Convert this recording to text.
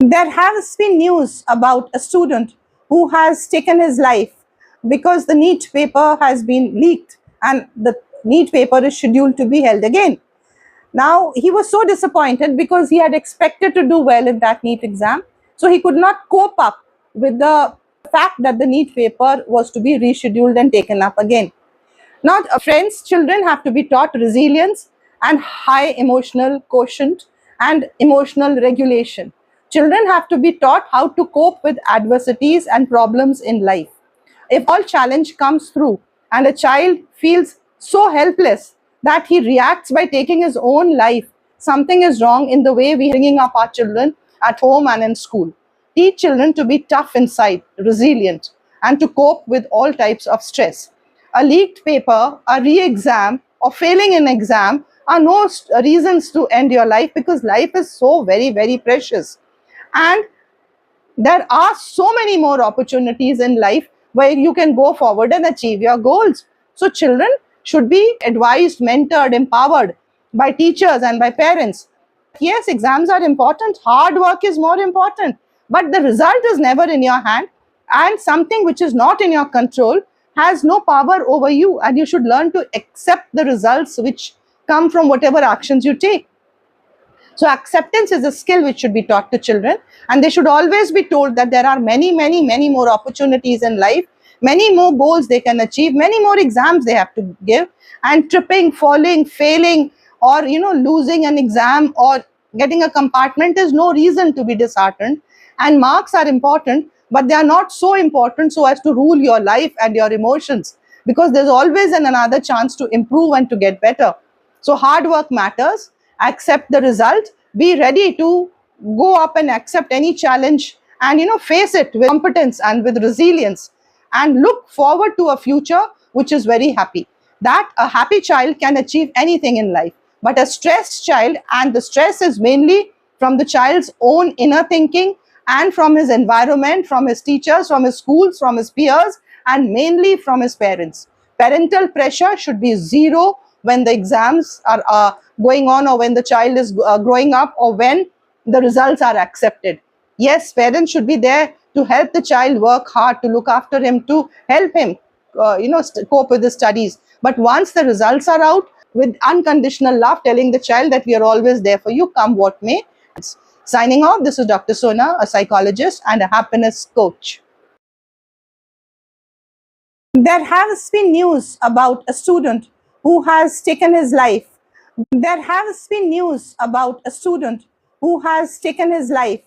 There has been news about a student who has taken his life because the NEET paper has been leaked and the NEET paper is scheduled to be held again. Now, he was so disappointed because he had expected to do well in that NEET exam. So he could not cope up with the fact that the NEET paper was to be rescheduled and taken up again. Now, friends, children have to be taught resilience and high emotional quotient and emotional regulation. Children have to be taught how to cope with adversities and problems in life. If all challenge comes through and a child feels so helpless that he reacts by taking his own life, something is wrong in the way we are bringing up our children at home and in school. Teach children to be tough inside, resilient, and to cope with all types of stress. A leaked paper, a re-exam, or failing an exam are no reasons to end your life, because life is so very, very precious. And there are so many more opportunities in life where you can go forward and achieve your goals. So children should be advised, mentored, empowered by teachers and by parents. Yes, exams are important, hard work is more important, but the result is never in your hand, and something which is not in your control has no power over you, and you should learn to accept the results which come from whatever actions you take. So acceptance is a skill which should be taught to children, and they should always be told that there are many, many, many more opportunities in life, many more goals they can achieve, many more exams they have to give, and tripping, falling, failing, or losing an exam or getting a compartment is no reason to be disheartened. And marks are important, but they are not so important so as to rule your life and your emotions, because there's always another chance to improve and to get better. So hard work matters. Accept the result, be ready to go up and accept any challenge, and face it with competence and with resilience, and look forward to a future which is very happy. That a happy child can achieve anything in life, but a stressed child, and the stress is mainly from the child's own inner thinking and from his environment, from his teachers, from his schools, from his peers, and mainly from his parents. Parental pressure should be zero when the exams are going on, or when the child is growing up, or when the results are accepted. Yes, parents should be there to help the child work hard, to look after him, to help him cope with his studies. But once the results are out, with unconditional love, telling the child that we are always there for you, come what may. Signing off, this is Dr. Sona, a psychologist and a happiness coach. There has been news about a student who has taken his life. There has been news about a student who has taken his life